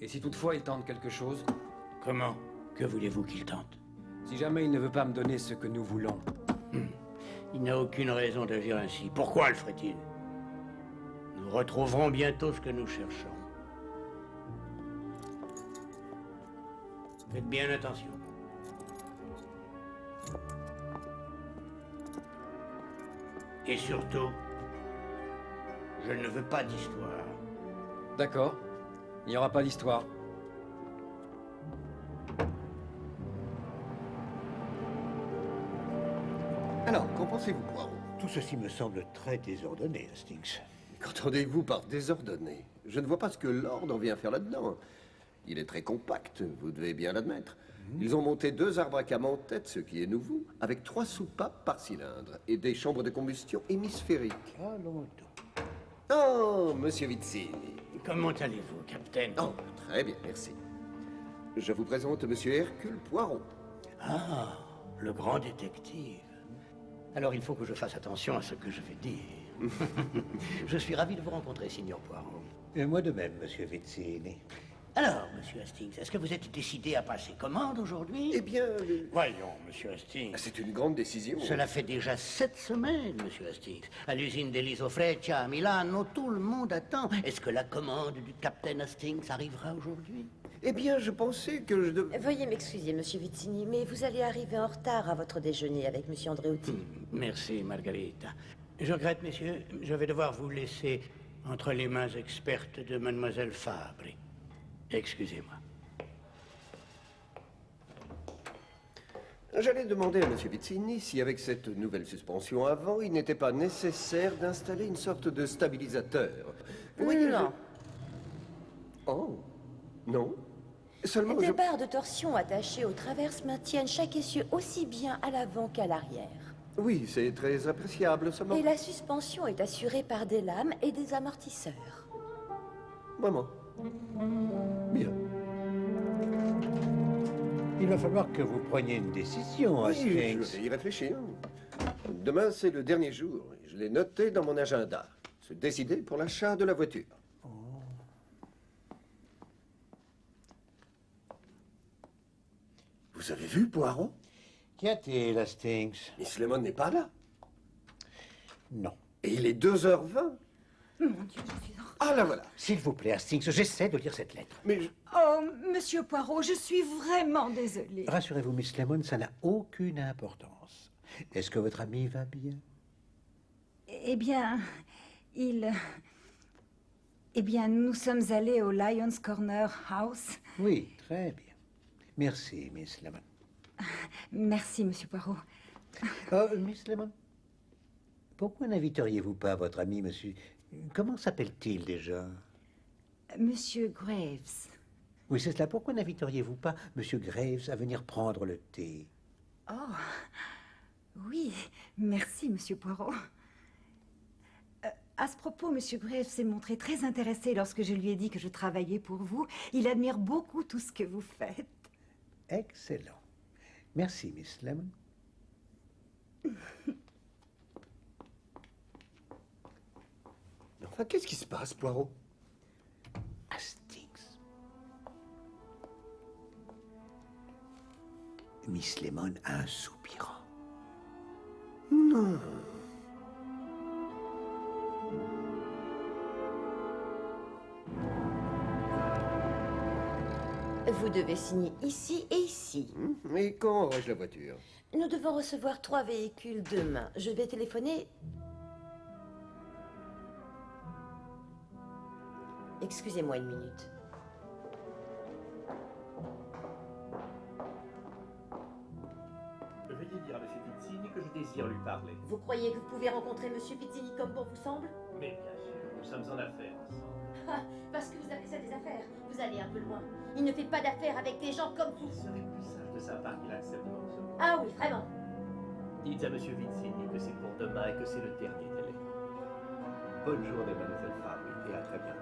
Et si toutefois il tente quelque chose? Comment? Que voulez-vous qu'il tente? Si jamais il ne veut pas me donner ce que nous voulons. Il n'a aucune raison d'agir ainsi. Pourquoi le ferait-il? Nous retrouverons bientôt ce que nous cherchons. Faites bien attention. Et surtout, je ne veux pas d'histoire. D'accord. Il n'y aura pas d'histoire. Alors, qu'en pensez-vous, Poirot? Tout ceci me semble très désordonné, Hastings. Qu'entendez-vous par désordonné? Je ne vois pas ce que l'ordre vient faire là-dedans. Il est très compact, vous devez bien l'admettre. Ils ont monté 2 arbres à cames en tête, ce qui est nouveau, avec 3 soupapes par cylindre et des chambres de combustion hémisphériques. Allons donc. Oh, monsieur Vizzini. Comment allez-vous, capitaine? Oh, très bien, merci. Je vous présente monsieur Hercule Poirot. Ah, le grand détective. Alors il faut que je fasse attention à ce que je vais dire. Je suis ravi de vous rencontrer, signor Poirot. Et moi de même, monsieur Vizzini. Alors, monsieur Hastings, est-ce que vous êtes décidé à passer commande aujourd'hui? Eh bien, Voyons, monsieur Hastings. c'est une grande décision. Cela fait déjà 7 semaines, monsieur Hastings. À l'usine d'Eliso Freccia, à Milano, tout le monde attend. Est-ce que la commande du capitaine Hastings arrivera aujourd'hui? Eh bien, je pensais que je devais... Veuillez m'excuser, monsieur Vizzini, mais vous allez arriver en retard à votre déjeuner avec monsieur Andreotti. Merci, Margarita. Je regrette, messieurs, je vais devoir vous laisser entre les mains expertes de mademoiselle Fabri. Excusez-moi. J'allais demander à monsieur Vizzini si, avec cette nouvelle suspension avant, il n'était pas nécessaire d'installer une sorte de stabilisateur. Vous voyez, Non. Oh, non. Seulement, Des barres de torsion attachées aux traverses maintiennent chaque essieu aussi bien à l'avant qu'à l'arrière. Oui, c'est très appréciable, seulement... Et la suspension est assurée par des lames et des amortisseurs. Vraiment. Bien. Il va falloir que vous preniez une décision, Oui, Hastings. je vais y réfléchir. Demain, c'est le dernier jour. Et je l'ai noté dans mon agenda. Se décider pour l'achat de la voiture. Vous avez vu, Poirot? Qu'y a-t-il, Hastings? Miss Lemon n'est pas là. Non. Et il est 2h20. Mon Dieu, je suis en... Ah, la voilà. S'il vous plaît, Hastings, j'essaie de lire cette lettre. Mais je... Oh, monsieur Poirot, je suis vraiment désolée. Rassurez-vous, Miss Lemon, ça n'a aucune importance. Est-ce que votre ami va bien? Eh bien, Eh bien, nous sommes allés au Lions Corner House. Oui, très bien. Merci, Miss Lemon. Merci, monsieur Poirot. Oh, Miss Lemon, pourquoi n'inviteriez-vous pas votre ami, monsieur... Comment s'appelle-t-il déjà? Monsieur Graves. Oui, c'est cela. Pourquoi n'inviteriez-vous pas monsieur Graves à venir prendre le thé? Oh, oui, merci, monsieur Poirot. À ce propos, monsieur Graves s'est montré très intéressé lorsque je lui ai dit que je travaillais pour vous. Il admire beaucoup tout ce que vous faites. Excellent. Merci, Miss Lemon. Enfin, qu'est-ce qui se passe, Poirot? Hastings. Miss Lemon a un soupirant. Non. Vous devez signer ici et ici. Et quand aurai-je la voiture? Nous devons recevoir 3 véhicules demain. Je vais téléphoner... Excusez-moi une minute. Veuillez dire à M. Pizzini que je désire lui parler. Vous croyez que vous pouvez rencontrer Monsieur Pizzini comme bon vous semble? Mais bien sûr, nous sommes en affaires ensemble. Ah, parce que vous appelez ça des affaires. Vous allez un peu loin. Il ne fait pas d'affaires avec des gens comme vous. Il serait plus sage de sa part qu'il accepte de recevoir. Ah oui, vraiment. Dites à M. Pizzini que c'est pour demain et que c'est le dernier délai. Bonne journée, mademoiselle Fabri, et à très bientôt.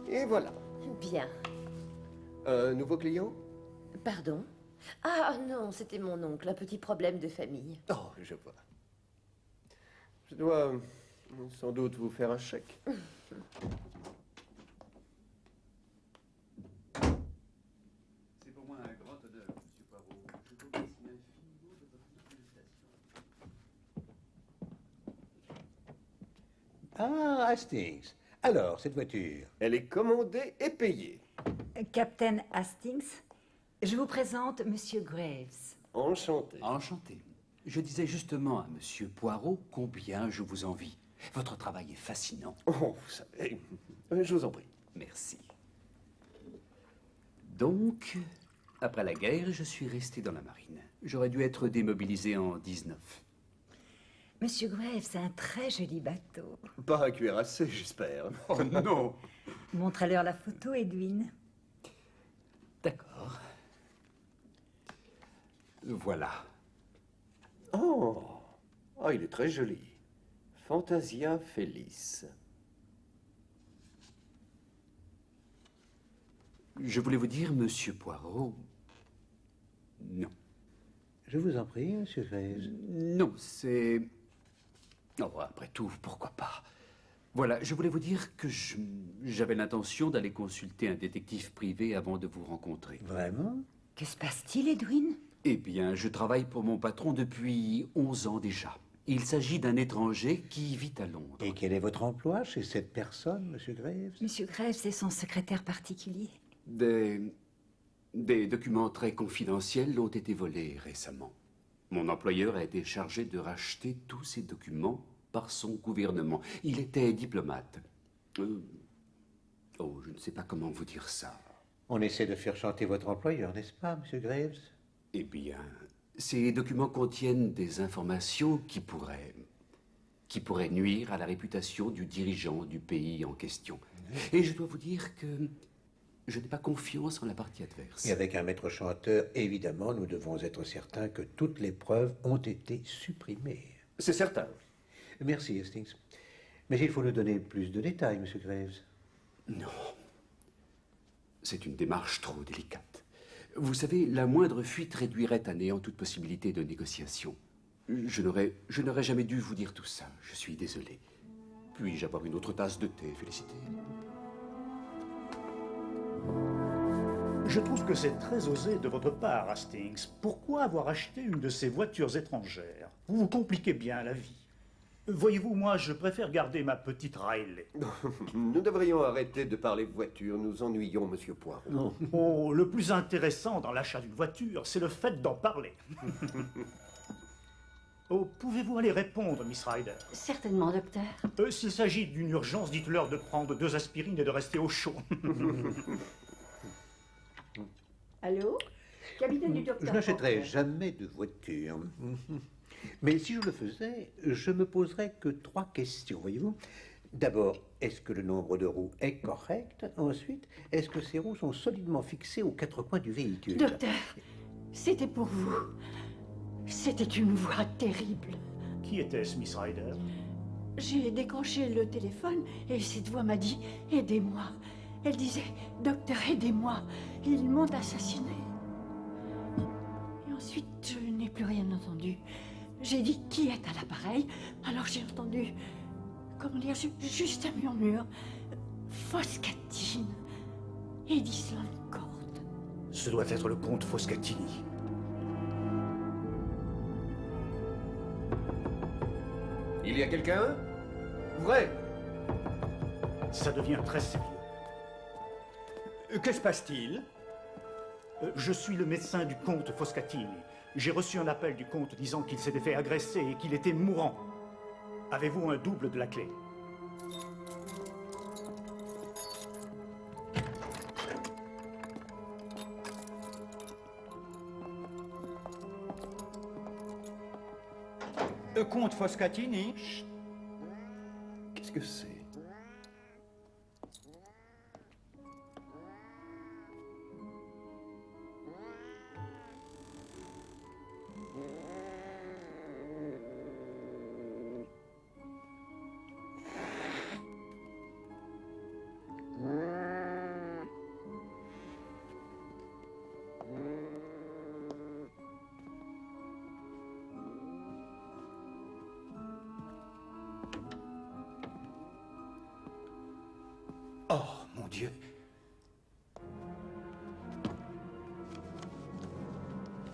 Et voilà. Bien. Un nouveau client? Pardon? Ah non, c'était mon oncle, un petit problème de famille. Oh, je vois. Je dois sans doute vous faire un chèque. C'est pour moi un grand honneur, Monsieur Poirot. Je vous remercie infiniment de votre invitation. Ah, Hastings. Alors, cette voiture. Elle est commandée et payée. Captain Hastings, je vous présente Monsieur Graves. Enchanté. Enchanté. Je disais justement à Monsieur Poirot combien je vous envie. Votre travail est fascinant. Oh, vous savez, je vous en prie. Merci. Donc, après la guerre, je suis resté dans la marine. J'aurais dû être démobilisé en 19. Monsieur Graves, c'est un très joli bateau. Pas un cuirassé, j'espère. Oh non! Montre-leur la photo, Edwin. D'accord. Voilà. Oh, oh, il est très joli. Fantasia Felice. Je voulais vous dire, Monsieur Poirot... Non. Je vous en prie, Monsieur Graves. Non, c'est... Oh, après tout, pourquoi pas? Voilà, je voulais vous dire que j'avais l'intention d'aller consulter un détective privé avant de vous rencontrer. Vraiment? Que se passe-t-il, Edwin? Eh bien, je travaille pour mon patron depuis 11 ans déjà. Il s'agit d'un étranger qui vit à Londres. Et quel est votre emploi chez cette personne, Monsieur Graves? Monsieur Graves est son secrétaire particulier. Des documents très confidentiels ont été volés récemment. Mon employeur a été chargé de racheter tous ces documents par son gouvernement. Il était diplomate. Oh, je ne sais pas comment vous dire ça. On essaie de faire chanter votre employeur, n'est-ce pas, Monsieur Graves? Eh bien, ces documents contiennent des informations qui pourraient nuire à la réputation du dirigeant du pays en question. Et je dois vous dire que je n'ai pas confiance en la partie adverse. Et avec un maître chanteur, évidemment, nous devons être certains que toutes les preuves ont été supprimées. C'est certain. Merci, Hastings. Mais il faut nous donner plus de détails, Monsieur Graves. Non. C'est une démarche trop délicate. Vous savez, la moindre fuite réduirait à néant toute possibilité de négociation. Je n'aurais jamais dû vous dire tout ça. Je suis désolé. Puis-je avoir une autre tasse de thé, Félicité? Je trouve que c'est très osé de votre part, Hastings. Pourquoi avoir acheté une de ces voitures étrangères? Vous vous compliquez bien la vie. Voyez-vous, moi, je préfère garder ma petite Riley. Nous devrions arrêter de parler voiture. Nous ennuyons Monsieur Poirot. Oh, le plus intéressant dans l'achat d'une voiture, c'est le fait d'en parler. Oh, pouvez-vous aller répondre, Miss Ryder? Certainement, docteur. S'il s'agit d'une urgence, dites-leur de prendre 2 aspirines et de rester au chaud. Allô? Capitaine du docteur. Je n'achèterai Porter. jamais de voiture. Mais si je le faisais, je me poserais que 3 questions, voyez-vous. D'abord, est-ce que le nombre de roues est correct? Ensuite, est-ce que ces roues sont solidement fixées aux 4 coins du véhicule? Docteur, c'était pour vous. C'était une voix terrible. Qui était-ce, Miss Ryder? J'ai décroché le téléphone et cette voix m'a dit « Aidez-moi ». Elle disait « Docteur, aidez-moi, ils m'ont assassiné ». Et ensuite, je n'ai plus rien entendu. J'ai dit « Qui est à l'appareil ?» Alors j'ai entendu, comment dire, juste un murmure. « Foscatine, Edison Court ». Ce doit être le comte Foscatini. Il y a quelqu'un? Vrai? Ça devient très sérieux. Que se passe-t-il? Je suis le médecin du comte Foscatini. J'ai reçu un appel du comte disant qu'il s'était fait agresser et qu'il était mourant. Avez-vous un double de la clé? Comte Foscatini? Qu'est-ce que c'est? Dieu.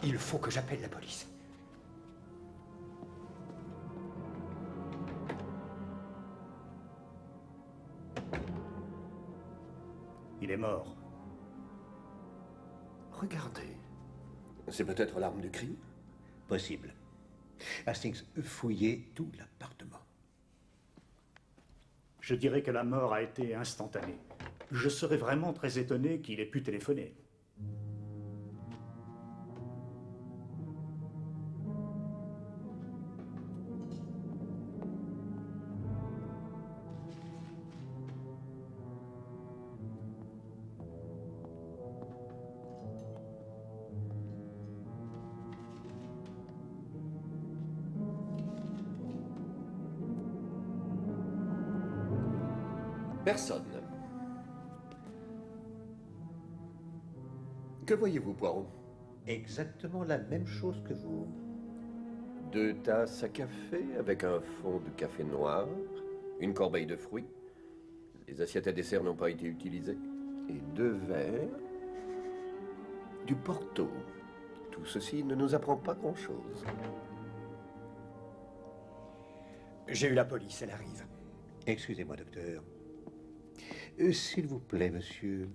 Il faut que j'appelle la police. Il est mort. Regardez. C'est peut-être l'arme du crime? Possible. Hastings, fouillez tout l'appartement. Je dirais que la mort a été instantanée. Je serais vraiment très étonné qu'il ait pu téléphoner. Personne. Que voyez-vous, Poirot? Exactement la même chose que vous. 2 tasses à café avec un fond de café noir, une corbeille de fruits. Les assiettes à dessert n'ont pas été utilisées. Et 2 verres. Du Porto. Tout ceci ne nous apprend pas grand-chose. J'ai eu la police, elle arrive. Excusez-moi, docteur. S'il vous plaît, monsieur,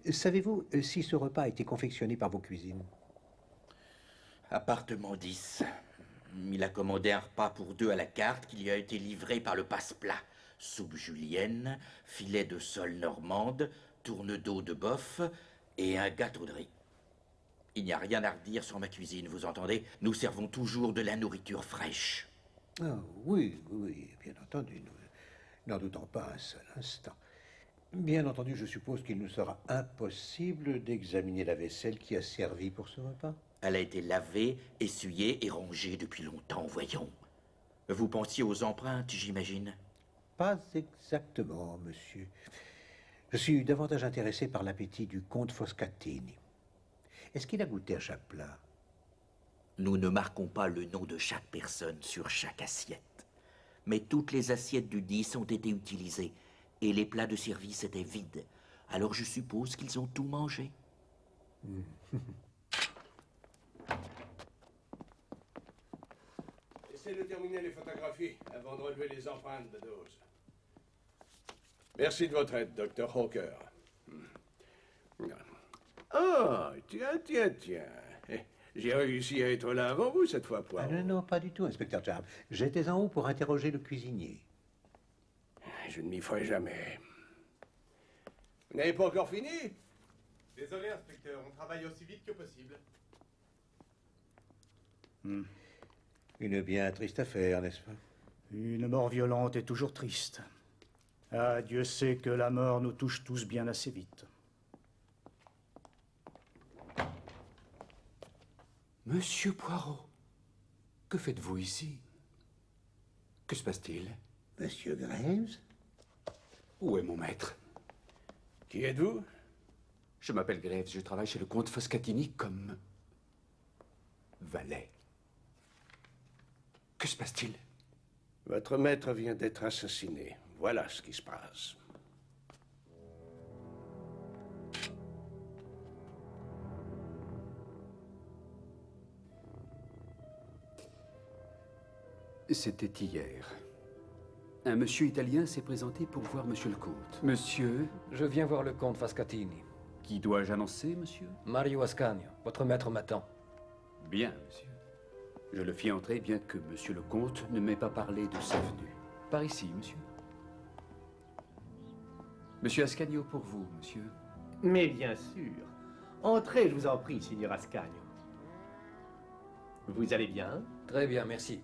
savez-vous si ce repas a été confectionné par vos cuisines? Appartement 10. Il a commandé un repas pour 2 à la carte qui lui a été livré par le passe-plat. Soupe julienne, filet de sole normande, tourne d'eau de bœuf et un gâteau de riz. Il n'y a rien à redire sur ma cuisine, vous entendez? Nous servons toujours de la nourriture fraîche. Ah, oui, oui, bien entendu. N'en doutons pas un seul instant. Bien entendu, je suppose qu'il nous sera impossible d'examiner la vaisselle qui a servi pour ce repas. Elle a été lavée, essuyée et rangée depuis longtemps, voyons. Vous pensiez aux empreintes, j'imagine? Pas exactement, monsieur. Je suis davantage intéressé par l'appétit du comte Foscatini. Est-ce qu'il a goûté à chaque plat? Nous ne marquons pas le nom de chaque personne sur chaque assiette. Mais toutes les assiettes du 10 ont été utilisées et les plats de service étaient vides. Alors je suppose qu'ils ont tout mangé. Essayez de terminer les photographies avant de relever les empreintes de dose. Merci de votre aide, Dr. Hawker. Ah, tiens. J'ai réussi à être là avant vous cette fois, Poirot. Ah, non, pas du tout, inspecteur Charles. J'étais en haut pour interroger le cuisinier. Je ne m'y ferai jamais. Vous n'avez pas encore fini? Désolé, inspecteur, on travaille aussi vite que possible. Une bien triste affaire, n'est-ce pas? Une mort violente est toujours triste. Ah, Dieu sait que la mort nous touche tous bien assez vite. Monsieur Poirot, que faites-vous ici? Que se passe-t-il? Monsieur Graves? Où est mon maître? Qui êtes-vous? Je m'appelle Graves, je travaille chez le comte Foscatini comme valet. Que se passe-t-il? Votre maître vient d'être assassiné. Voilà ce qui se passe. C'était hier. Un monsieur italien s'est présenté pour voir monsieur le comte. Monsieur, je viens voir le comte Foscatini. Qui dois-je annoncer, monsieur? Mario Ascanio, votre maître m'attend. Bien, monsieur. Je le fis entrer, bien que monsieur le comte ne m'ait pas parlé de sa venue. Par ici, monsieur. Monsieur Ascanio pour vous, monsieur. Mais bien sûr. Entrez, je vous en prie, signor Ascanio. Vous allez bien? Très bien, merci.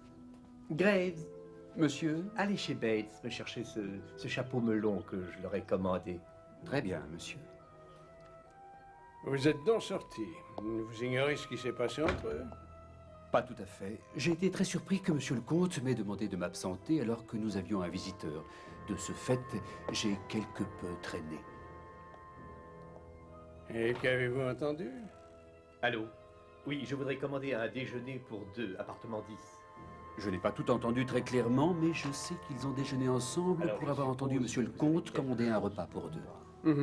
Graves. Monsieur? Allez chez Bates me chercher ce chapeau melon que je leur ai commandé. Très bien, monsieur. Vous êtes donc sorti. Vous ignorez ce qui s'est passé entre eux? Pas tout à fait. J'ai été très surpris que monsieur le comte m'ait demandé de m'absenter alors que nous avions un visiteur. De ce fait, j'ai quelque peu traîné. Et qu'avez-vous entendu? Allô? Oui, je voudrais commander un déjeuner pour 2, appartement 10. Je n'ai pas tout entendu très clairement, mais je sais qu'ils ont déjeuné ensemble Alors, pour je avoir entendu suppose monsieur le que vous avez comte commander un repas pour 2. Oui,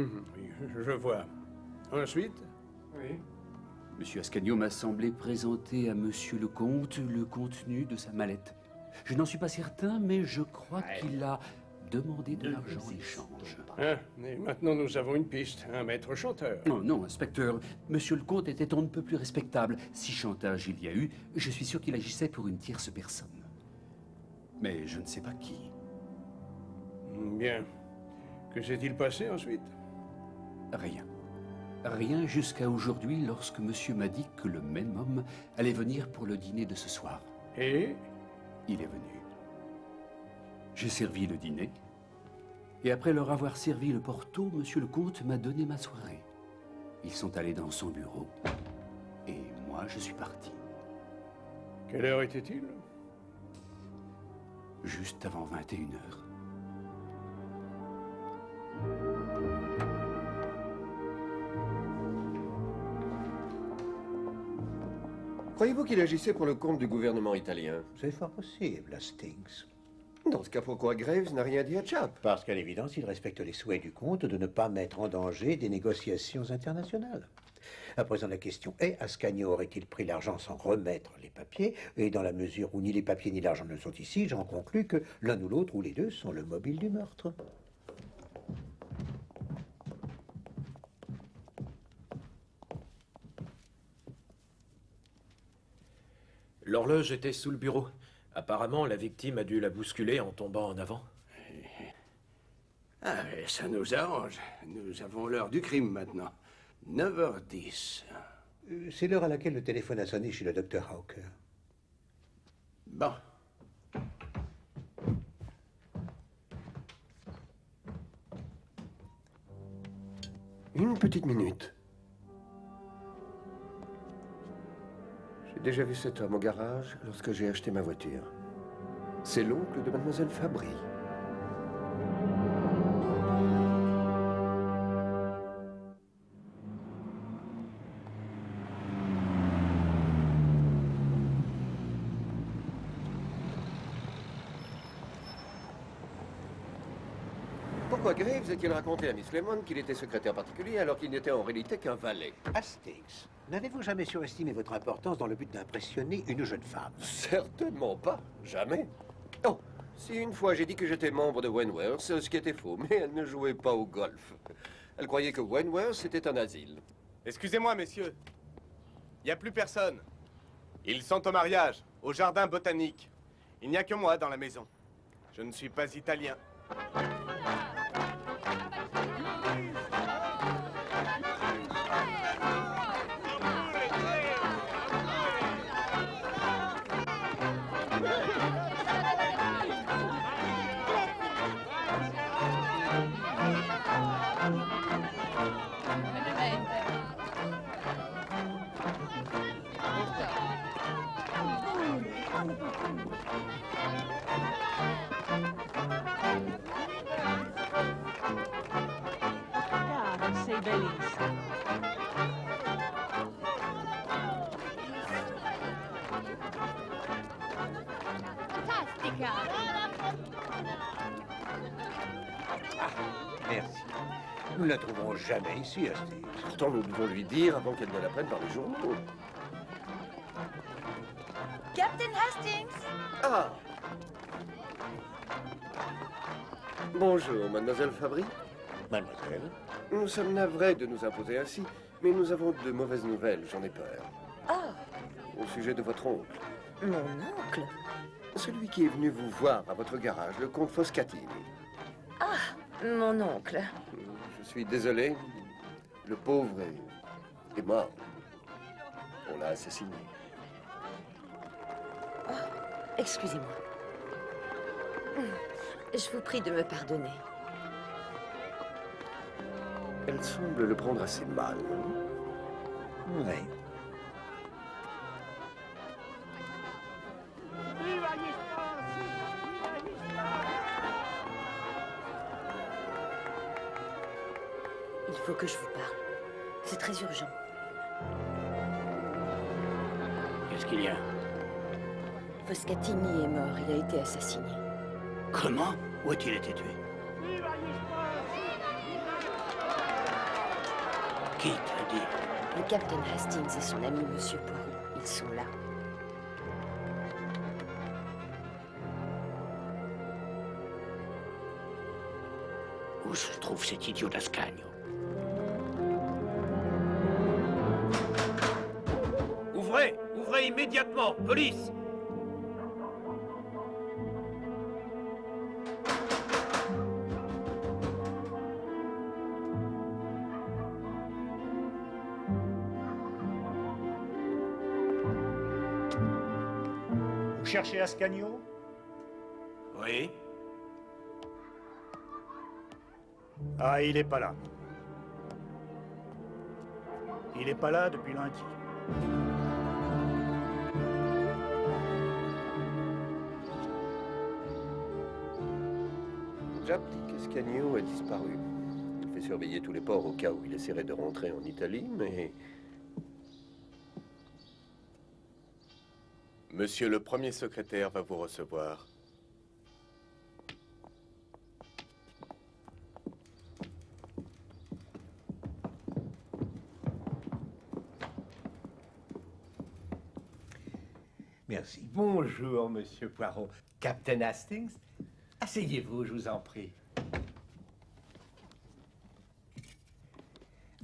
je vois. Ensuite? Oui. Monsieur Ascanio m'a semblé présenter à Monsieur le comte le contenu de sa mallette. Je n'en suis pas certain, mais je crois qu'il a demandé de l'argent en échange. Ah, et maintenant nous avons une piste, un maître chanteur. Non, non, inspecteur. Monsieur le comte était on ne peut plus respectable. Si chantage il y a eu, je suis sûr qu'il agissait pour une tierce personne. Mais je ne sais pas qui. Bien. Que s'est-il passé ensuite? Rien. Rien jusqu'à aujourd'hui, lorsque monsieur m'a dit que le même homme allait venir pour le dîner de ce soir. Et? Il est venu. J'ai servi le dîner. Et après leur avoir servi le porto, monsieur le comte m'a donné ma soirée. Ils sont allés dans son bureau. Et moi, je suis parti. Quelle heure était-il? Juste avant 21h. Croyez-vous qu'il agissait pour le compte du gouvernement italien? C'est fort possible, Hastings. Dans ce cas, pourquoi Graves n'a rien dit à Chap? Parce qu'à l'évidence, il respecte les souhaits du comte de ne pas mettre en danger des négociations internationales. À présent, la question est, Ascanio aurait-il pris l'argent sans remettre les papiers? Et dans la mesure où ni les papiers ni l'argent ne sont ici, j'en conclus que l'un ou l'autre ou les deux sont le mobile du meurtre. L'horloge était sous le bureau. Apparemment, la victime a dû la bousculer en tombant en avant. Ah, ça nous arrange. Nous avons l'heure du crime maintenant. 9h10. C'est l'heure à laquelle le téléphone a sonné chez le docteur Hawker. Bon. Une petite minute. J'ai déjà vu cet homme au garage lorsque j'ai acheté ma voiture. C'est l'oncle de mademoiselle Fabry. Pourquoi Graves a-t-il raconté à Miss Lemon qu'il était secrétaire particulier alors qu'il n'était en réalité qu'un valet? Hastings, n'avez-vous jamais surestimé votre importance dans le but d'impressionner une jeune femme? Certainement pas. Jamais. Oh, si une fois j'ai dit que j'étais membre de Wentworth, ce qui était faux, mais elle ne jouait pas au golf. Elle croyait que Wentworth c'était un asile. Excusez-moi, messieurs. Il n'y a plus personne. Ils sont au mariage, au jardin botanique. Il n'y a que moi dans la maison. Je ne suis pas italien. Sei bellissima. Fantastica. Merci. Nous ne la trouverons jamais ici, Hastings. Pourtant, nous devons lui dire avant qu'elle ne l'apprenne par les journaux. Captain Hastings! Ah! Bonjour, mademoiselle Fabry. Mademoiselle? Nous sommes navrés de nous imposer ainsi, mais nous avons de mauvaises nouvelles, j'en ai peur. Ah, Au sujet de votre oncle. mon oncle? Celui qui est venu vous voir à votre garage, le comte Foscatini. Ah, mon oncle. Je suis désolé, le pauvre est mort. On l'a assassiné. Oh, excusez-moi. Je vous prie de me pardonner. Elle semble le prendre assez mal. Oui. Il faut que je vous parle. C'est très urgent. Qu'est-ce qu'il y a? Foscatini est mort. Il a été assassiné. Comment? Où a-t-il été tué? dire? Le capitaine Hastings et son ami Monsieur Poirot, ils sont là. Où se trouve cet idiot d'Ascagno? Ouvrez! Ouvrez immédiatement! Police! Vous cherchez Ascagno? Oui. Ah, il est pas là. Il est pas là depuis lundi. Japp dit qu'Ascanio a disparu. Il fait surveiller tous les ports au cas où il essaierait de rentrer en Italie, mais... Monsieur le premier secrétaire va vous recevoir. Merci. Bonjour, Monsieur Poirot. Captain Hastings, asseyez-vous, je vous en prie.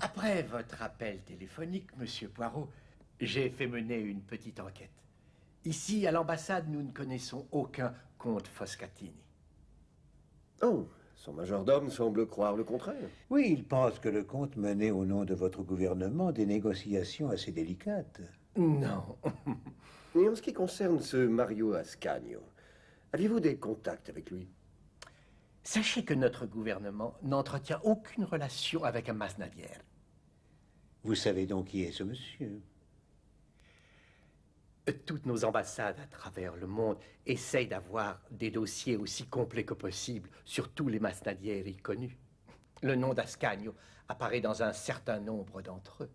Après votre appel téléphonique, Monsieur Poirot, j'ai fait mener une petite enquête. Ici, à l'ambassade, nous ne connaissons aucun comte Foscatini. Oh, son majordome semble croire le contraire. Oui, il pense que le comte menait au nom de votre gouvernement des négociations assez délicates. Non. Et en ce qui concerne ce Mario Ascanio, aviez-vous des contacts avec lui? Sachez que notre gouvernement n'entretient aucune relation avec un masnadière. Vous savez donc qui est ce monsieur? Toutes nos ambassades à travers le monde essayent d'avoir des dossiers aussi complets que possible sur tous les masnadieri connus. Le nom d'Ascagno apparaît dans un certain nombre d'entre eux.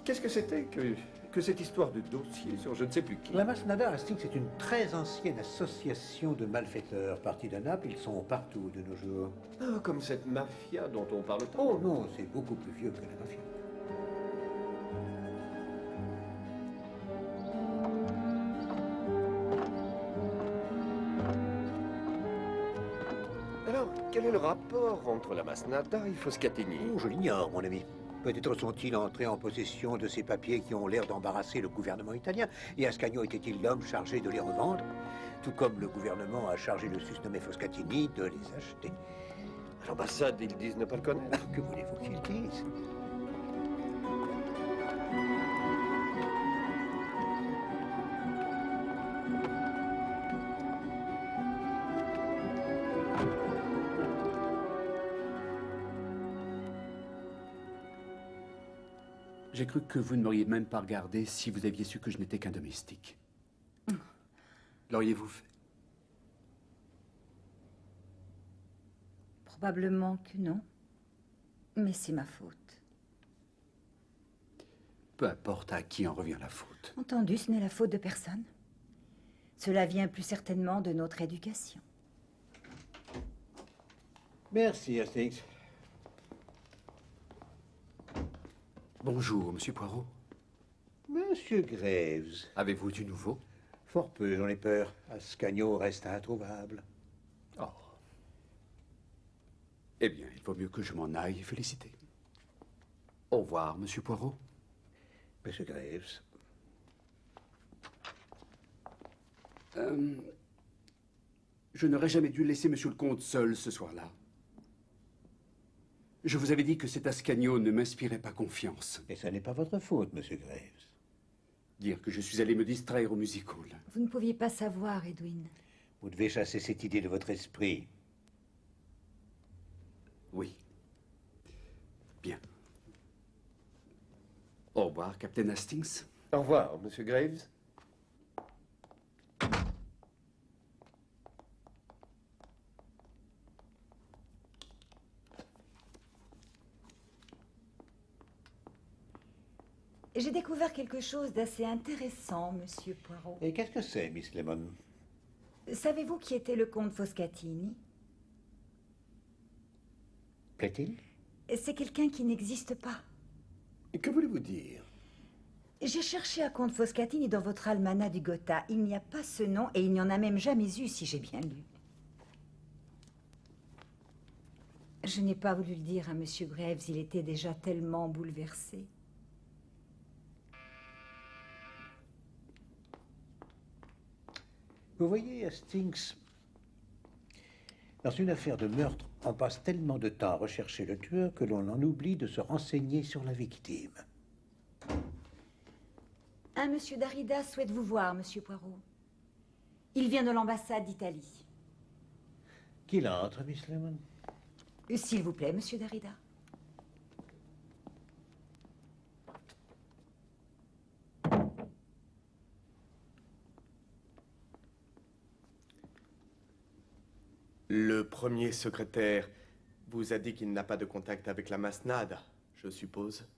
Qu'est-ce que c'était que cette histoire de dossier sur je ne sais plus qui? La Masnada Hastings est une très ancienne association de malfaiteurs. Partis de Naples, ils sont partout de nos jours. Ah, comme cette mafia dont on parle tant. Oh non, c'est beaucoup plus vieux que la mafia. Alors, quel est le rapport entre la Masnada et Foscatini? Oh, je l'ignore, mon ami. Peut-être sont-ils entrés en possession de ces papiers qui ont l'air d'embarrasser le gouvernement italien, et Ascagno était-il l'homme chargé de les revendre, tout comme le gouvernement a chargé le susnommé Foscatini de les acheter. À l'ambassade, ils disent ne pas le connaître. Que voulez-vous qu'ils disent? J'ai cru que vous ne m'auriez même pas regardé si vous aviez su que je n'étais qu'un domestique. L'auriez-vous fait? Probablement que non. Mais c'est ma faute. Peu importe à qui en revient la faute. Entendu, ce n'est la faute de personne. Cela vient plus certainement de notre éducation. Merci, Hastings. Bonjour, Monsieur Poirot. Monsieur Graves. Avez-vous du nouveau? Fort peu, j'en ai peur. Ascagno reste introuvable. Oh. Eh bien, il vaut mieux que je m'en aille féliciter. Au revoir, Monsieur Poirot. Monsieur Graves. Je n'aurais jamais dû laisser Monsieur le Comte seul ce soir-là. Je vous avais dit que cet Ascagno ne m'inspirait pas confiance. Et ça n'est pas votre faute, Monsieur Graves. Dire que je suis allé me distraire au music hall. Vous ne pouviez pas savoir, Edwin. Vous devez chasser cette idée de votre esprit. Oui. Bien. Au revoir, Captain Hastings. Au revoir, Monsieur Graves. J'ai découvert quelque chose d'assez intéressant, Monsieur Poirot. Et qu'est-ce que c'est, Miss Lemon? Savez-vous qui était le comte Foscatini? Plaît-il? C'est quelqu'un qui n'existe pas. Que voulez-vous dire? J'ai cherché à Comte Foscatini dans votre almanach du Gotha. Il n'y a pas ce nom et il n'y en a même jamais eu, si j'ai bien lu. Je n'ai pas voulu le dire à Monsieur Graves, il était déjà tellement bouleversé. Vous voyez, Hastings, dans une affaire de meurtre, on passe tellement de temps à rechercher le tueur que l'on en oublie de se renseigner sur la victime. Un monsieur Darida souhaite vous voir, Monsieur Poirot. Il vient de l'ambassade d'Italie. Qu'il entre, Miss Lemon. S'il vous plaît, Monsieur Darida. Le premier secrétaire vous a dit qu'il n'a pas de contact avec la masnade, je suppose.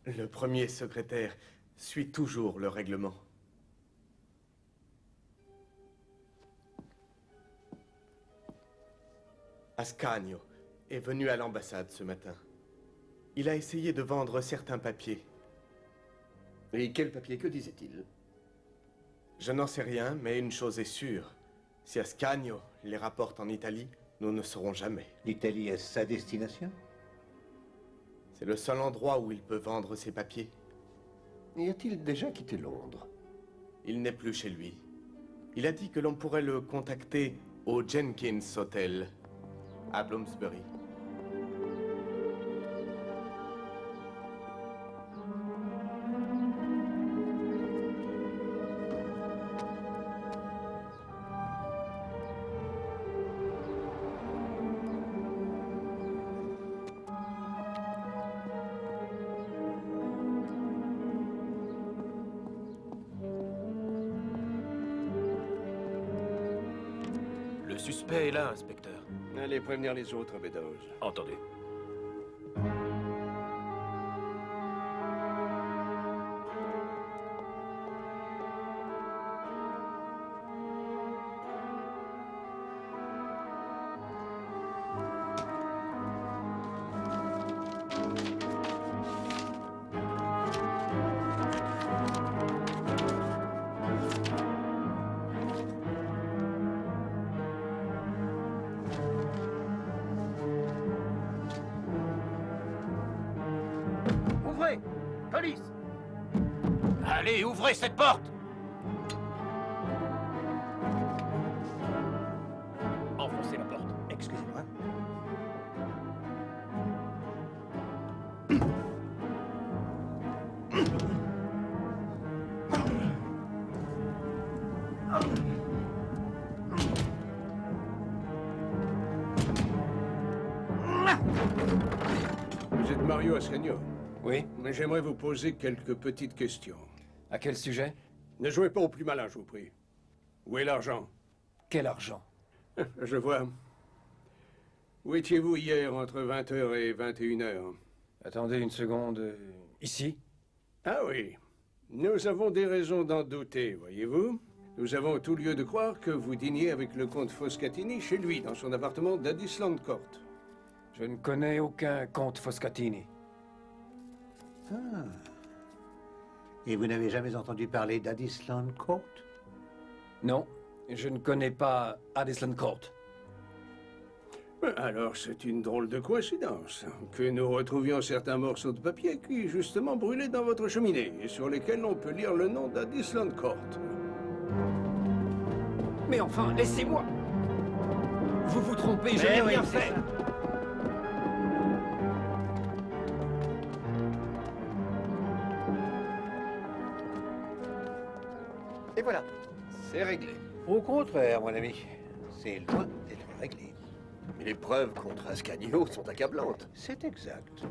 Le premier secrétaire suit toujours le règlement. Ascanio est venu à l'ambassade ce matin. Il a essayé de vendre certains papiers. Et quel papier? Que disait-il? Je n'en sais rien, mais une chose est sûre. Si Ascanio les rapporte en Italie, nous ne saurons jamais. L'Italie est sa destination? C'est le seul endroit où il peut vendre ses papiers. Y a-t-il déjà quitté Londres? Il n'est plus chez lui. Il a dit que l'on pourrait le contacter au Jenkins Hotel, à Bloomsbury. Le suspect est là, inspecteur. Allez prévenir les autres, Meadows. Entendu. Ouvrez! Police! Allez, ouvrez cette porte! Enfoncez la porte. Excusez-moi. Vous êtes Mario Ascanio? Oui. Mais j'aimerais vous poser quelques petites questions. À quel sujet? Ne jouez pas au plus malin, je vous prie. Où est l'argent? Quel argent? Je vois. Où étiez-vous hier entre 20h et 21h? Attendez une seconde. Ici? Ah oui. Nous avons des raisons d'en douter, voyez-vous. Nous avons tout lieu de croire que vous dîniez avec le comte Foscatini chez lui, dans son appartement d'Addisland Court. Je ne connais aucun comte Foscatini. Ah. Et vous n'avez jamais entendu parler d'Addisland Court? Non, je ne connais pas Addisland Court. Alors c'est une drôle de coïncidence que nous retrouvions certains morceaux de papier qui, justement, brûlaient dans votre cheminée et sur lesquels on peut lire le nom d'Addisland Court. Mais enfin, laissez-moi! Vous vous trompez, je n'ai rien fait! Et voilà, c'est réglé. Au contraire, mon ami, c'est loin d'être réglé. Mais les preuves contre Ascanio sont accablantes. C'est exact.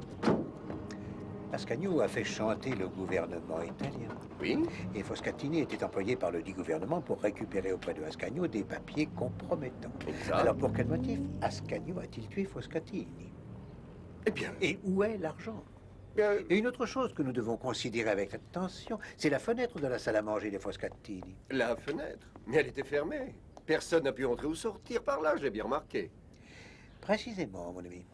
Ascanio a fait chanter le gouvernement italien. Oui. Et Foscatini était employé par le dit gouvernement pour récupérer auprès de Ascanio des papiers compromettants. Exact. Alors pour quel motif Ascanio a-t-il tué Foscatini? Eh bien... Et où est l'argent? Et une autre chose que nous devons considérer avec attention, c'est la fenêtre de la salle à manger des Foscatini. La fenêtre? Mais elle était fermée. Personne n'a pu entrer ou sortir par là, j'ai bien remarqué. Précisément, mon ami.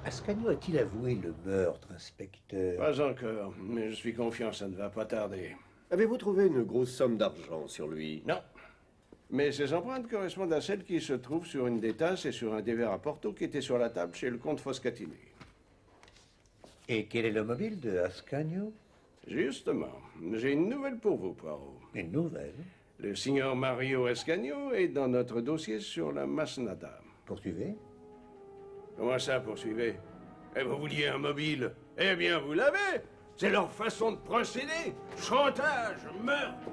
Ascanio a-t-il avoué le meurtre, inspecteur? Pas encore, mais je suis confiant, ça ne va pas tarder. Avez-vous trouvé une grosse somme d'argent sur lui? Non. Mais ces empreintes correspondent à celles qui se trouvent sur une des tasses et sur un des verres à Porto qui était sur la table chez le comte Foscatini. Et quel est le mobile de Ascanio? Justement, j'ai une nouvelle pour vous, Poirot. Une nouvelle? Le signor Mario Ascanio est dans notre dossier sur la Masnada. Poursuivez? Comment ça, poursuivez? Et vous vouliez un mobile? Eh bien, vous l'avez! C'est leur façon de procéder! Chantage, meurtre!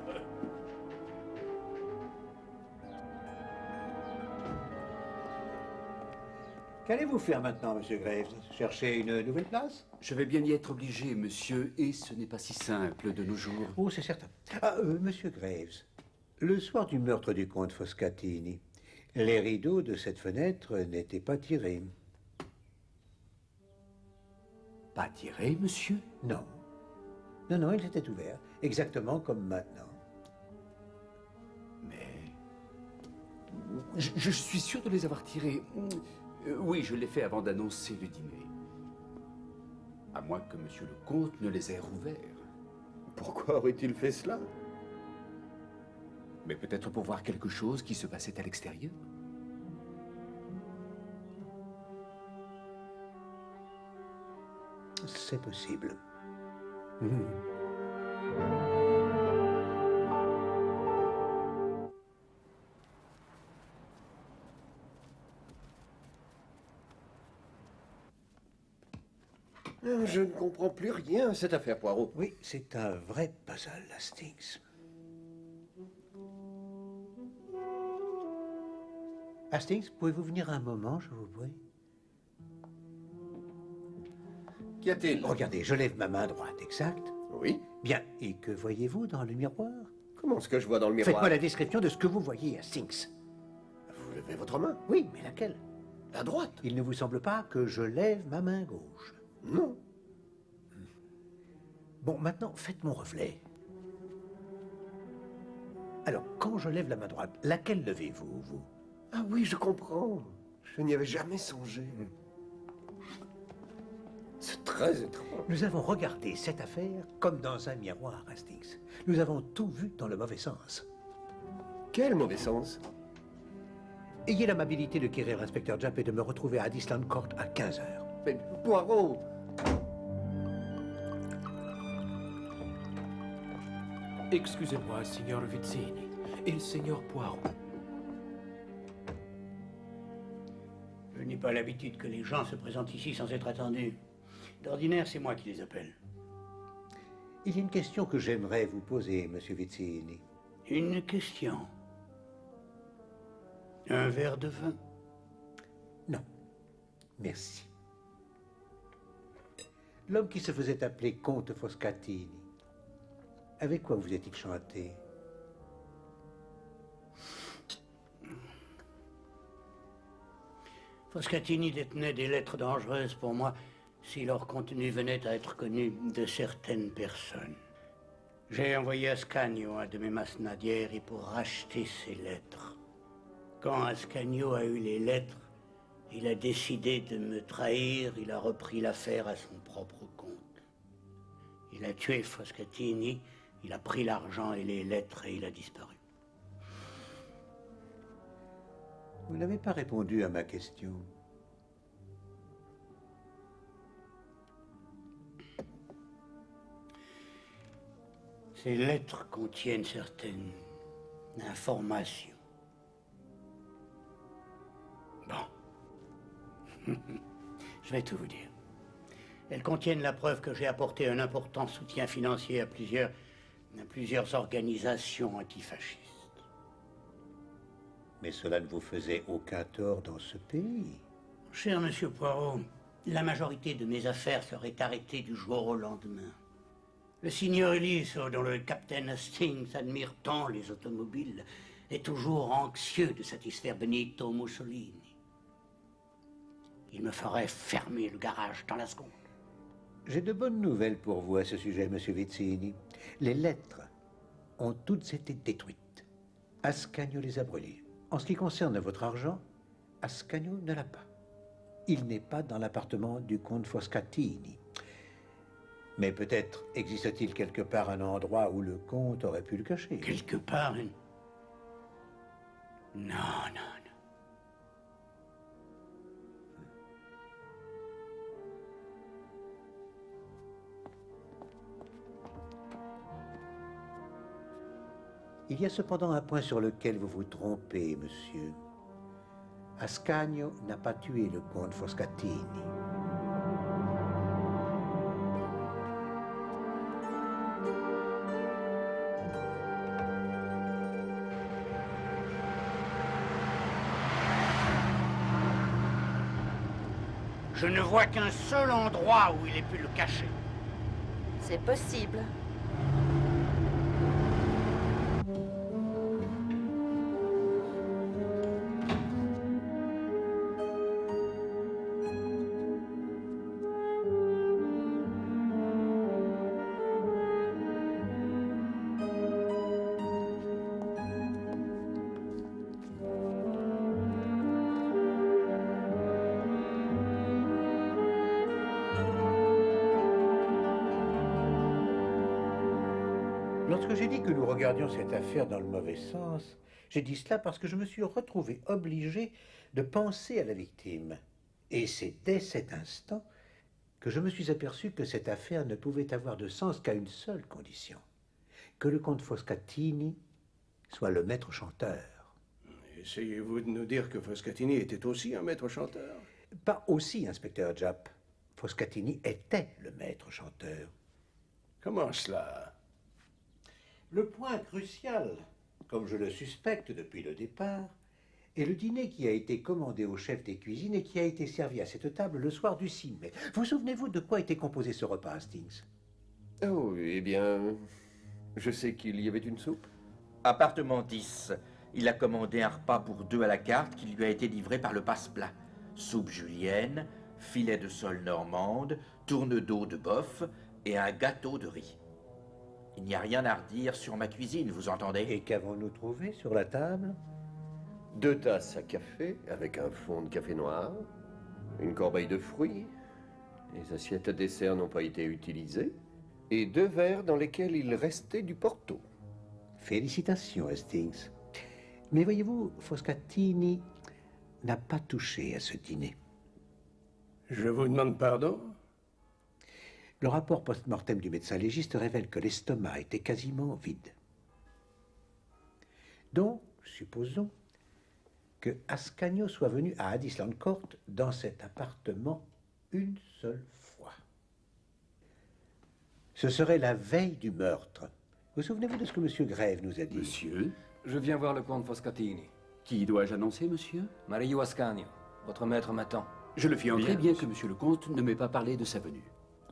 Qu'allez-vous faire maintenant, monsieur Graves? Chercher une nouvelle place? Je vais bien y être obligé, monsieur, et ce n'est pas si simple de nos jours. Oh, c'est certain. Ah, monsieur Graves, le soir du meurtre du comte Foscatini, les rideaux de cette fenêtre n'étaient pas tirés. Pas tirés, monsieur? Non. Non, non, ils étaient ouverts, exactement comme maintenant. Mais... Je suis sûr de les avoir tirés. Oui, je l'ai fait avant d'annoncer le dîner. À moins que monsieur le comte ne les ait rouverts. Pourquoi aurait-il fait cela? Mais peut-être pour voir quelque chose qui se passait à l'extérieur. C'est possible. Je ne comprends plus rien à cette affaire, Poirot. Oui, c'est un vrai puzzle, Hastings. Hastings, pouvez-vous venir un moment, je vous prie? Qu'y a-t-il? Regardez, je lève ma main droite, exact? Oui. Bien, et que voyez-vous dans le miroir? Comment est-ce que je vois dans le miroir? Faites-moi la description de ce que vous voyez, Hastings. Vous levez votre main? Oui, mais laquelle? La droite. Il ne vous semble pas que je lève ma main gauche? Non. Bon, maintenant, faites mon reflet. Alors, quand je lève la main droite, laquelle levez-vous, vous? Ah oui, je comprends. Je n'y avais jamais songé. C'est très étrange. Nous avons regardé cette affaire comme dans un miroir, Hastings. Nous avons tout vu dans le mauvais sens. Quel mauvais sens? Ayez l'amabilité de quérir l'inspecteur Jupp et de me retrouver à Disland Court à 15 h. Mais Poirot! Excusez-moi, signor Vizzini. Et le signor Poirot. Je n'ai pas l'habitude que les gens se présentent ici sans être attendus. D'ordinaire, c'est moi qui les appelle. Il y a une question que j'aimerais vous poser, monsieur Vizzini. Une question? Un verre de vin? Non. Merci. L'homme qui se faisait appeler comte Foscatini, avec quoi vous est-il chanté? Foscatini détenait des lettres dangereuses pour moi si leur contenu venait à être connu de certaines personnes. J'ai envoyé Ascanio un de mes masnadieri pour racheter ces lettres. Quand Ascanio a eu les lettres, il a décidé de me trahir, il a repris l'affaire à son propre compte. Il a tué Foscatini, il a pris l'argent et les lettres et il a disparu. Vous n'avez pas répondu à ma question. Ces lettres contiennent certaines informations. Bon. Je vais tout vous dire. Elles contiennent la preuve que j'ai apporté un important soutien financier à plusieurs organisations antifascistes. Mais cela ne vous faisait aucun tort dans ce pays. Cher monsieur Poirot, la majorité de mes affaires seraient arrêtées du jour au lendemain. Le signor Eliso, dont le capitaine Hastings admire tant les automobiles, est toujours anxieux de satisfaire Benito Mussolini. Il me ferait fermer le garage dans la seconde. J'ai de bonnes nouvelles pour vous à ce sujet, monsieur Vizzini. Les lettres ont toutes été détruites. Ascanio les a brûlées. En ce qui concerne votre argent, Ascanio ne l'a pas. Il n'est pas dans l'appartement du comte Foscatini. Mais peut-être existe-t-il quelque part un endroit où le comte aurait pu le cacher. Quelque part, hein? Non, non, non. Il y a cependant un point sur lequel vous vous trompez, monsieur. Ascanio n'a pas tué le comte Foscatini. Je ne vois qu'un seul endroit où il ait pu le cacher. C'est possible. Lorsque j'ai dit que nous regardions cette affaire dans le mauvais sens, j'ai dit cela parce que je me suis retrouvé obligé de penser à la victime. Et c'est dès cet instant que je me suis aperçu que cette affaire ne pouvait avoir de sens qu'à une seule condition, que le comte Foscatini soit le maître chanteur. Essayez-vous de nous dire que Foscatini était aussi un maître chanteur? Pas aussi, inspecteur Japp. Foscatini était le maître chanteur. Comment cela? Le point crucial, comme je le suspecte depuis le départ, est le dîner qui a été commandé au chef des cuisines et qui a été servi à cette table le soir du 6 mai. Vous souvenez-vous de quoi était composé ce repas, Hastings? Oh, eh bien, je sais qu'il y avait une soupe. Appartement 10. Il a commandé un repas pour 2 à la carte qui lui a été livré par le passe-plat. Soupe julienne, filet de sole normande, tourne-dos de bœuf et un gâteau de riz. Il n'y a rien à redire sur ma cuisine, vous entendez? Et qu'avons-nous trouvé sur la table? 2 tasses à café avec un fond de café noir, une corbeille de fruits, les assiettes à dessert n'ont pas été utilisées, et 2 verres dans lesquels il restait du Porto. Félicitations, Hastings. Mais voyez-vous, Foscatini n'a pas touché à ce dîner. Je vous demande pardon? Le rapport post-mortem du médecin légiste révèle que l'estomac était quasiment vide. Donc, supposons que Ascanio soit venu à Addisland Court dans cet appartement une seule fois. Ce serait la veille du meurtre. Vous souvenez-vous de ce que M. Grève nous a dit? Monsieur? Je viens voir le comte Foscatini. Qui dois-je annoncer, monsieur? Mario Ascanio. Votre maître m'attend. Je le fis entrer, bien que monsieur le comte ne m'ait pas parlé de sa venue.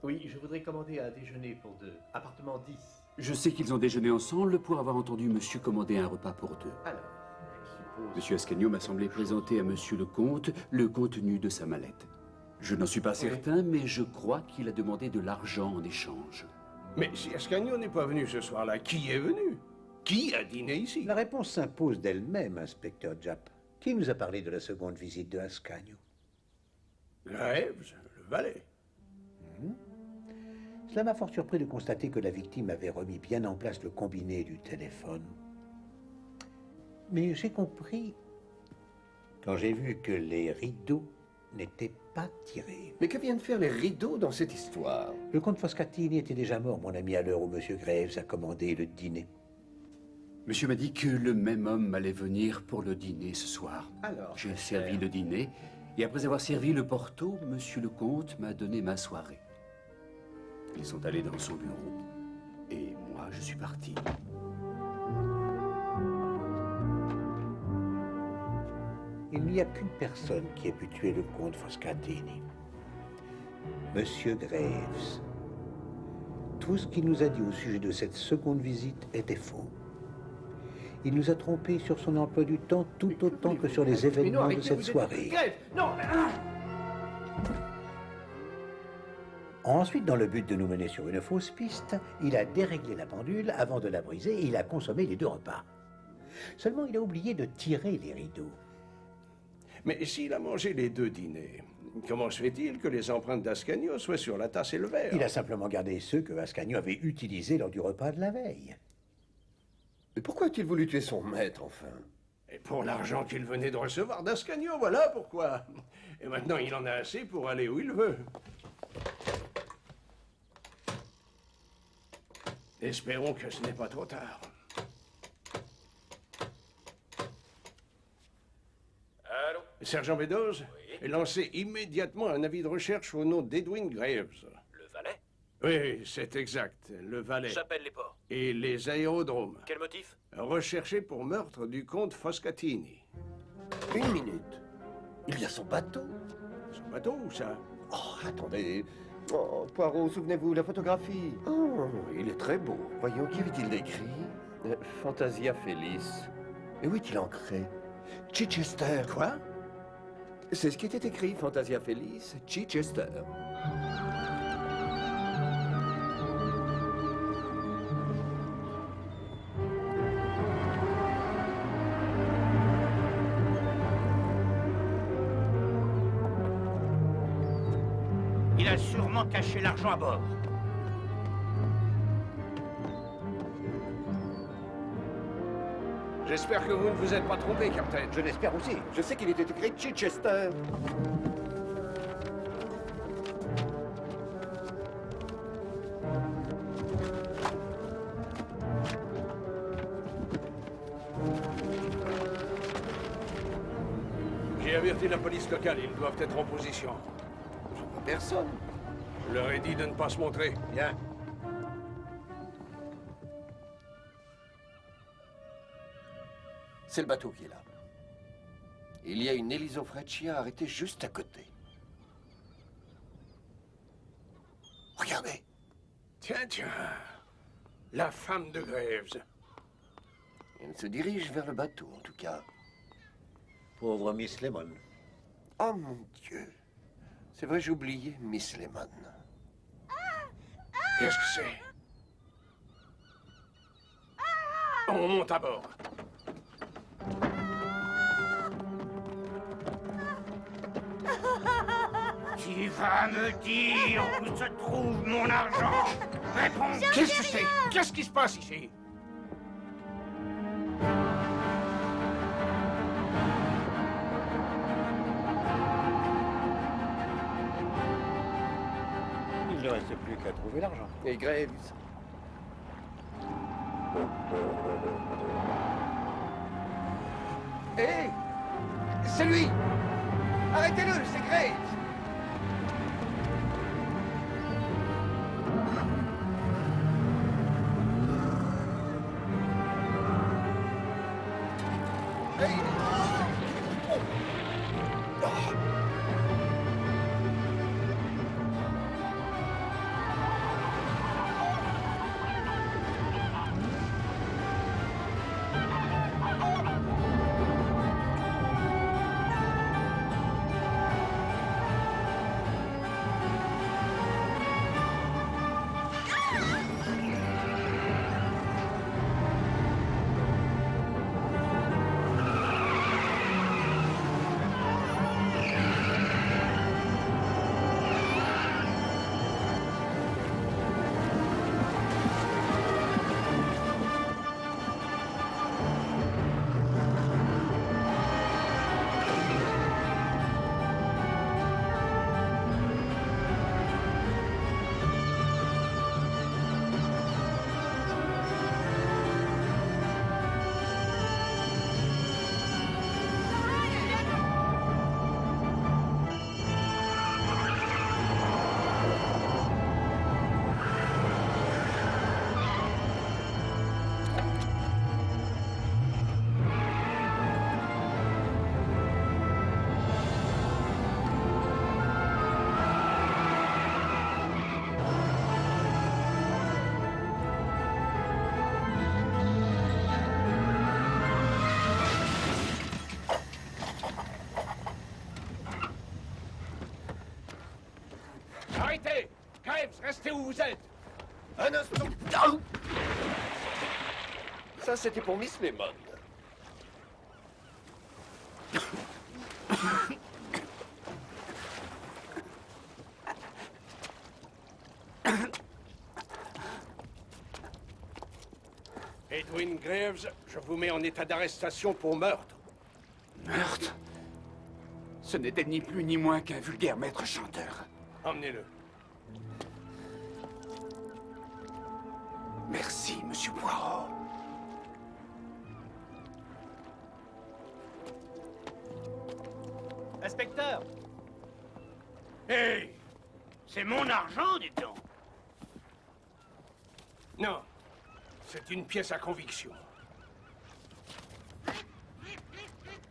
Oui, je voudrais commander un déjeuner pour 2. Appartement 10. Je sais qu'ils ont déjeuné ensemble pour avoir entendu monsieur commander un repas pour 2. Alors, je suppose... Monsieur Ascanio m'a semblé présenter à monsieur le comte le contenu de sa mallette. Je n'en suis pas certain, mais je crois qu'il a demandé de l'argent en échange. Mais si Ascanio n'est pas venu ce soir-là, qui est venu? Qui a dîné ici? La réponse s'impose d'elle-même, inspecteur Japp. Qui nous a parlé de la seconde visite de Ascanio? Graves, le valet. Cela m'a fort surpris de constater que la victime avait remis bien en place le combiné du téléphone. Mais j'ai compris quand j'ai vu que les rideaux n'étaient pas tirés. Mais que viennent faire les rideaux dans cette histoire? Le comte Foscatini était déjà mort, mon ami, à l'heure où M. Graves a commandé le dîner. Monsieur m'a dit que le même homme allait venir pour le dîner ce soir. Alors, j'ai servi le dîner, et après avoir servi le Porto, monsieur le comte m'a donné ma soirée. Ils sont allés dans son bureau, et moi, je suis parti. Il n'y a qu'une personne qui ait pu tuer le comte Foscatini. Monsieur Graves. Tout ce qu'il nous a dit au sujet de cette seconde visite était faux. Il nous a trompés sur son emploi du temps tout autant que sur les événements de cette soirée. Grève, non. Ensuite, dans le but de nous mener sur une fausse piste, il a déréglé la pendule avant de la briser et il a consommé les 2 repas. Seulement, il a oublié de tirer les rideaux. Mais s'il a mangé les 2 dîners, comment se fait-il que les empreintes d'Ascanio soient sur la tasse et le verre? Il a simplement gardé ceux que Ascanio avait utilisés lors du repas de la veille. Mais pourquoi a-t-il voulu tuer son maître, enfin? Et pour l'argent qu'il venait de recevoir d'Ascanio, voilà pourquoi. Et maintenant, il en a assez pour aller où il veut. Espérons que ce n'est pas trop tard. Allô? Sergent Meadows, lancez immédiatement un avis de recherche au nom d'Edwin Graves. Le valet? Oui, c'est exact. Le valet. J'appelle les ports. Et les aérodromes. Quel motif? Recherché pour meurtre du comte Foscatini. Une minute. Il y a son bateau. Son bateau, où ça? Oh, attendez. Oh, Poirot, souvenez-vous, la photographie. Oh, il est très beau. Voyons, qui avait-il écrit? Fantasia Feliz. Et où est-il ancré? Chichester. Quoi? C'est ce qui était écrit, Fantasia Feliz, Chichester. Il a sûrement caché l'argent à bord. J'espère que vous ne vous êtes pas trompé, Captain. Je l'espère aussi. Je sais qu'il était écrit Chichester. J'ai averti la police locale, ils doivent être en position. Je vois personne. Je leur ai dit de ne pas se montrer. Bien. C'est le bateau qui est là. Il y a une Eliso Freccia arrêtée juste à côté. Regardez. Tiens, tiens. La femme de Graves. Elle se dirige vers le bateau, en tout cas. Pauvre Miss Lemon. Oh mon Dieu. C'est vrai, j'ai oublié Miss Lemon. Qu'est-ce que c'est? On monte à bord. Tu vas me dire où se trouve mon argent? Réponds! Qu'est-ce que c'est? Qu'est-ce qui se passe ici? Il ne reste plus qu'à trouver l'argent. Et Graves? Hé! C'est lui! Arrêtez-le, c'est Graves! Arrêtez! Graves, restez où vous êtes! Un instant! Ça, c'était pour Miss Lemon. Edwin Graves, je vous mets en état d'arrestation pour meurtre. Meurtre? Ce n'était ni plus ni moins qu'un vulgaire maître chanteur. Emmenez-le. Merci, Monsieur Poirot. Inspecteur! Hey! C'est mon argent, dis-donc! Non. C'est une pièce à conviction.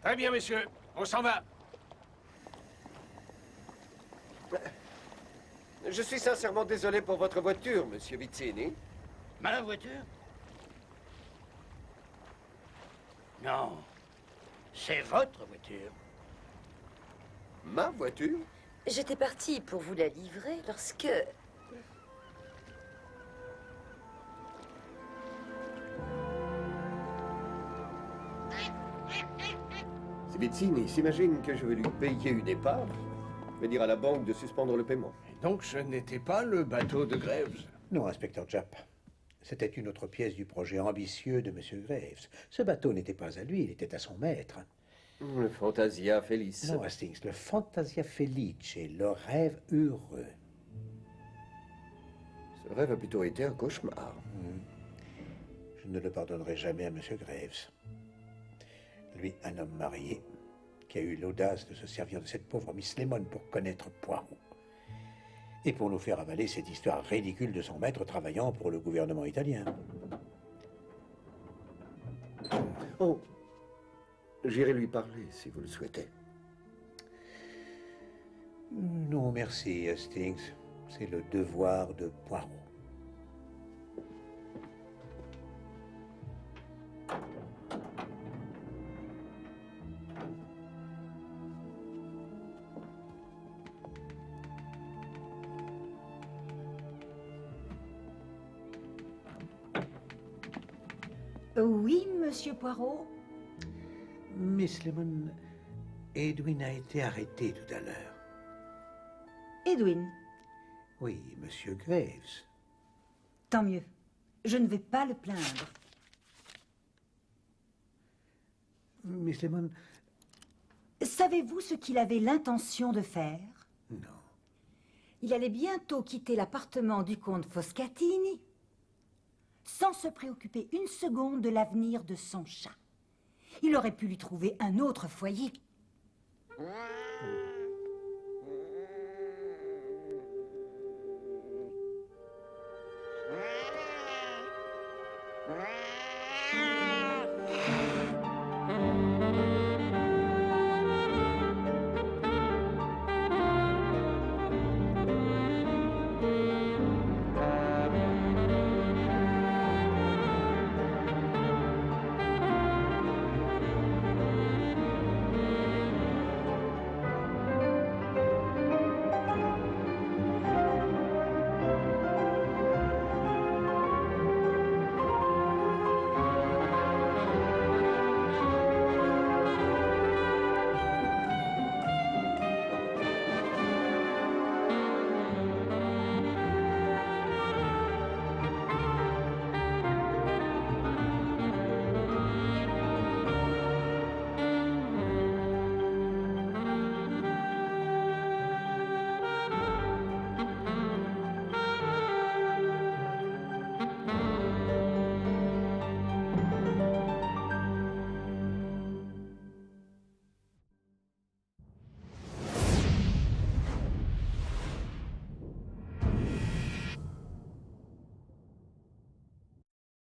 Très bien, messieurs. On s'en va. Je suis sincèrement désolé pour votre voiture, monsieur Vizzini. Ma voiture? Non. C'est votre voiture. Ma voiture? J'étais partie pour vous la livrer lorsque... Si Vizzini s'imagine que je vais lui payer une épave, je vais dire à la banque de suspendre le paiement. Et donc, ce n'était pas le bateau de Graves? Non, inspecteur Japp. C'était une autre pièce du projet ambitieux de M. Graves. Ce bateau n'était pas à lui, il était à son maître. Le Fantasia Felice. Non, Hastings, le Fantasia Felice, le rêve heureux. Ce rêve a plutôt été un cauchemar. Je ne le pardonnerai jamais à M. Graves. Lui, un homme marié, qui a eu l'audace de se servir de cette pauvre Miss Lemon pour connaître Poirot. Et pour nous faire avaler cette histoire ridicule de son maître travaillant pour le gouvernement italien. Oh, j'irai lui parler si vous le souhaitez. Non, merci, Hastings. C'est le devoir de Poirot. Oui, monsieur Poirot? Miss Lemon, Edwin a été arrêté tout à l'heure. Edwin? Oui, monsieur Graves. Tant mieux. Je ne vais pas le plaindre. Miss Lemon... Savez-vous ce qu'il avait l'intention de faire? Non. Il allait bientôt quitter l'appartement du comte Foscatini sans se préoccuper une seconde de l'avenir de son chat. Il aurait pu lui trouver un autre foyer.